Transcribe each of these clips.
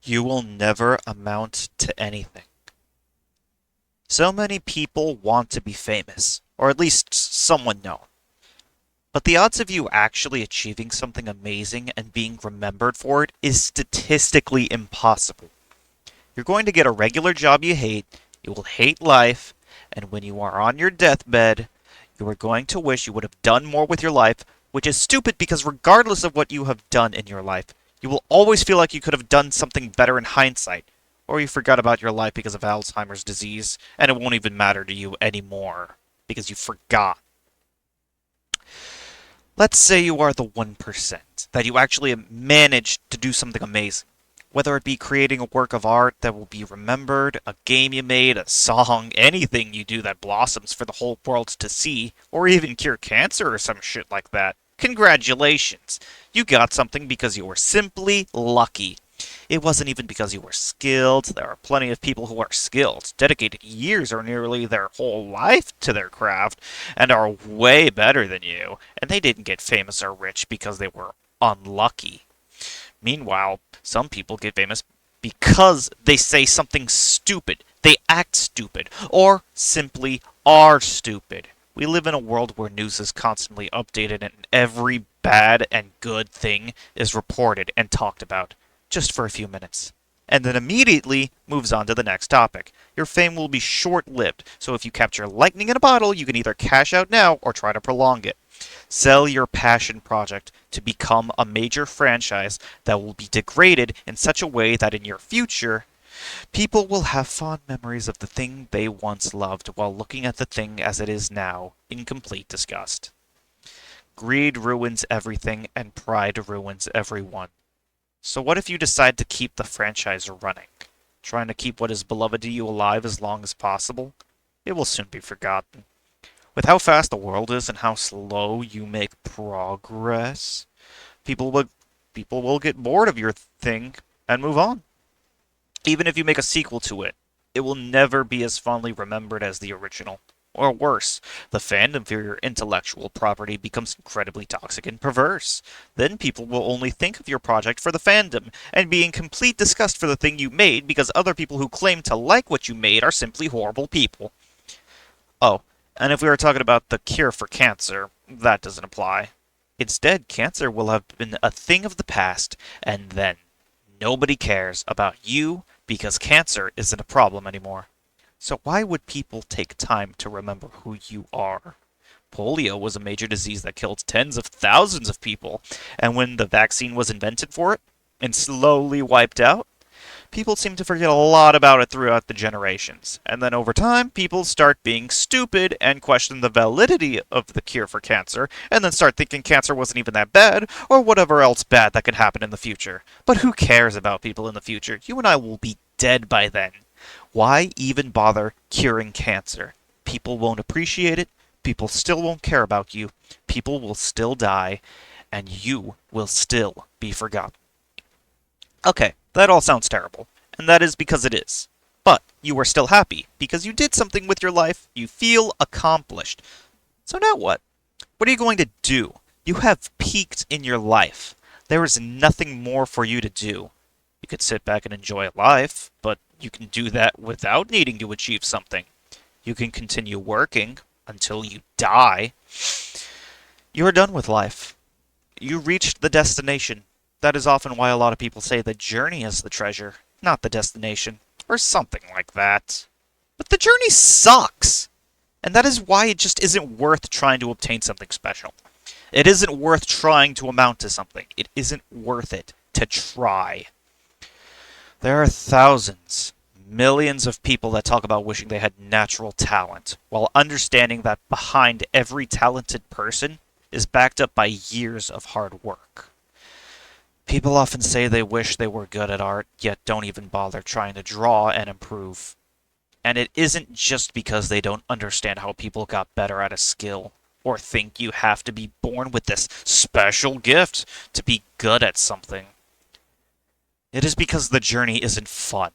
You will never amount to anything. So many people want to be famous, or at least someone known. But the odds of you actually achieving something amazing and being remembered for it is statistically impossible. You're going to get a regular job you hate, you will hate life, and when you are on your deathbed, you are going to wish you would have done more with your life, which is stupid because regardless of what you have done in your life, you will always feel like you could have done something better in hindsight, or you forgot about your life because of Alzheimer's disease, and it won't even matter to you anymore because you forgot. Let's say you are the 1%, that you actually managed to do something amazing. Whether it be creating a work of art that will be remembered, a game you made, a song, anything you do that blossoms for the whole world to see, or even cure cancer or some shit like that. Congratulations! You got something because you were simply lucky. It wasn't even because you were skilled. There are plenty of people who are skilled, dedicated years or nearly their whole life to their craft, and are way better than you, and they didn't get famous or rich because they were unlucky. Meanwhile, some people get famous because they say something stupid, they act stupid, or simply are stupid. We live in a world where news is constantly updated and every bad and good thing is reported and talked about, just for a few minutes. And then immediately moves on to the next topic. Your fame will be short lived, so if you capture lightning in a bottle, you can either cash out now or try to prolong it. Sell your passion project to become a major franchise that will be degraded in such a way that in your future, people will have fond memories of the thing they once loved while looking at the thing as it is now in complete disgust. Greed ruins everything, and pride ruins everyone. So, what if you decide to keep the franchise running? Trying to keep what is beloved to you alive as long as possible? It will soon be forgotten. With how fast the world is and how slow you make progress, people will people will get bored of your thing and move on. Even if you make a sequel to it, it will never be as fondly remembered as the original. Or worse, the fandom for your intellectual property becomes incredibly toxic and perverse. Then people will only think of your project for the fandom, and be in complete disgust for the thing you made because other people who claim to like what you made are simply horrible people. Oh, and if we were talking about the cure for cancer, that doesn't apply. Instead, cancer will have been a thing of the past, and then nobody cares about you because cancer isn't a problem anymore. So why would people take time to remember who you are? Polio was a major disease that killed tens of thousands of people, and when the vaccine was invented for it and slowly wiped out, people seem to forget a lot about it throughout the generations. And then over time, people start being stupid and question the validity of the cure for cancer, and then start thinking cancer wasn't even that bad, or whatever else bad that could happen in the future. But who cares about people in the future? You and I will be dead by then. Why even bother curing cancer? People won't appreciate it, people still won't care about you, people will still die, and you will still be forgotten. Okay, that all sounds terrible, and that is because it is. But you are still happy, because you did something with your life, you feel accomplished. So now what? What are you going to do? You have peaked in your life. There is nothing more for you to do. You could sit back and enjoy life, but you can do that without needing to achieve something. You can continue working until you die. You are done with life. You reached the destination. That is often why a lot of people say the journey is the treasure, not the destination, or something like that. But the journey sucks! And that is why it just isn't worth trying to obtain something special. It isn't worth trying to amount to something. It isn't worth it to try. There are thousands, millions of people that talk about wishing they had natural talent, while understanding that behind every talented person is backed up by years of hard work. People often say they wish they were good at art, yet don't even bother trying to draw and improve. And it isn't just because they don't understand how people got better at a skill, or think you have to be born with this special gift to be good at something. It is because the journey isn't fun.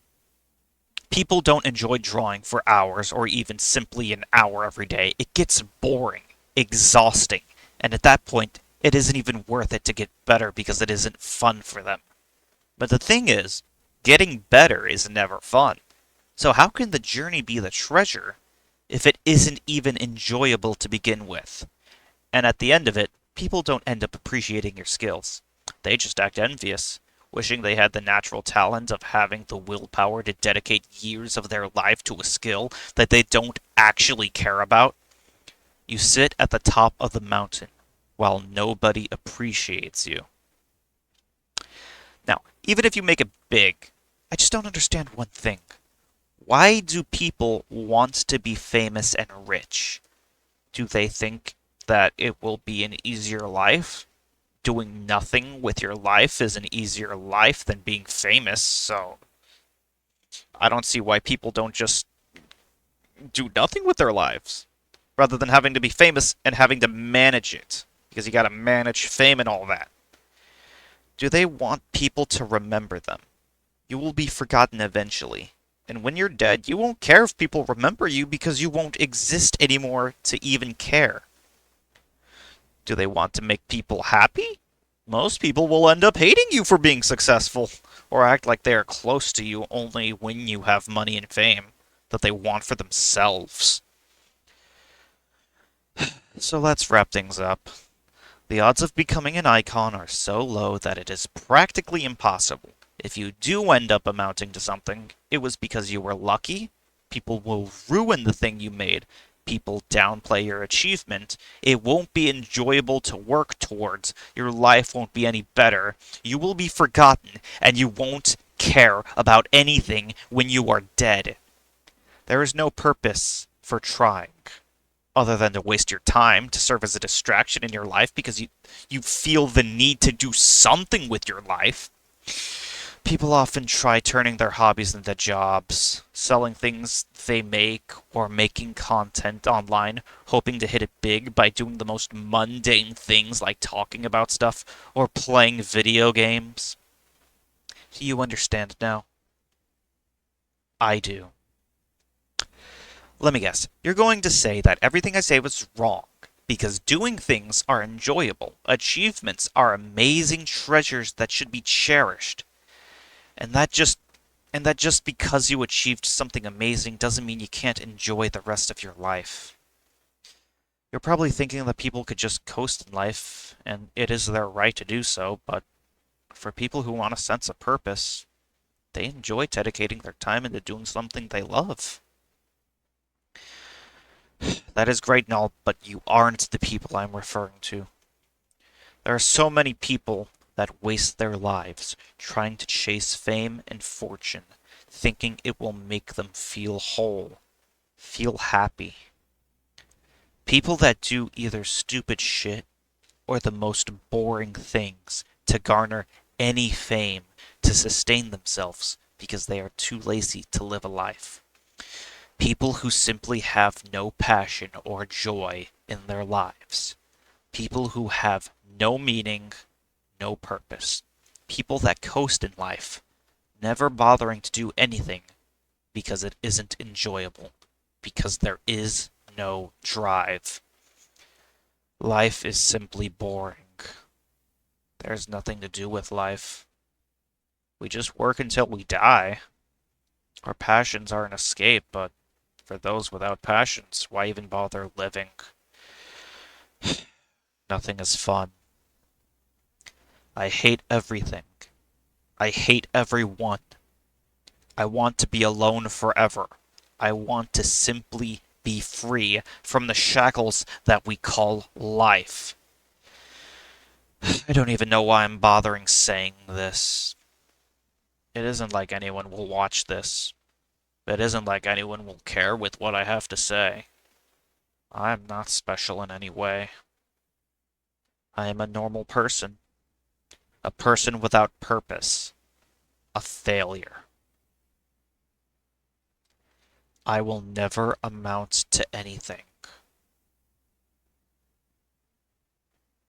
People don't enjoy drawing for hours or even simply an hour every day. It gets boring, exhausting, and at that point, it isn't even worth it to get better because it isn't fun for them. But the thing is, Getting better is never fun. So how can the journey be the treasure if it isn't even enjoyable to begin with? And at the end of it, people don't end up appreciating your skills. They just act envious, wishing they had the natural talent of having the willpower to dedicate years of their life to a skill that they don't actually care about. You sit at the top of the mountain while nobody appreciates you. Now, even if you make it big, I just don't understand one thing. Why do people want to be famous and rich? Do they think that it will be an easier life? Doing nothing with your life is an easier life than being famous, so I don't see why people don't just do nothing with their lives rather than having to be famous and having to manage it because you got to manage fame and all that. Do they want people to remember them? You will be forgotten eventually. And when you're dead, you won't care if people remember you because you won't exist anymore to even care. Do they want to make people happy? Most people will end up hating you for being successful, or act like they are close to you only when you have money and fame that they want for themselves. So let's wrap things up. The odds of becoming an icon are so low that it is practically impossible. If you do end up amounting to something, it was because you were lucky. People will ruin the thing you made. People downplay your achievement. It won't be enjoyable to work towards. Your life won't be any better. You will be forgotten, and you won't care about anything when you are dead. There is no purpose for trying other than to waste your time to serve as a distraction in your life because you feel the need to do something with your life. People often try turning their hobbies into jobs, selling things they make or making content online, hoping to hit it big by doing the most mundane things like talking about stuff or playing video games. Do you understand now? I do. Let me guess. You're going to say that everything I say was wrong because doing things are enjoyable. Achievements are amazing treasures that should be cherished. And that just because you achieved something amazing doesn't mean you can't enjoy the rest of your life. You're probably thinking that people could just coast in life, and it is their right to do so, but for people who want a sense of purpose, they enjoy dedicating their time into doing something they love. That is great and all, but you aren't the people I'm referring to. There are so many people that waste their lives trying to chase fame and fortune, thinking it will make them feel whole, feel happy. People that do either stupid shit or the most boring things to garner any fame to sustain themselves because they are too lazy to live a life. People who simply have no passion or joy in their lives. People who have no meaning, no purpose. People that coast in life, never bothering to do anything because it isn't enjoyable, because there is no drive. Life is simply boring. There's nothing to do with life. We just work until we die. Our passions are an escape, but for those without passions, why even bother living? Nothing is fun. I hate everything. I hate everyone. I want to be alone forever. I want to simply be free from the shackles that we call life. I don't even know why I'm bothering saying this. It isn't like anyone will watch this. It isn't like anyone will care with what I have to say. I am not special in any way. I am a normal person. A person without purpose. A failure. I will never amount to anything.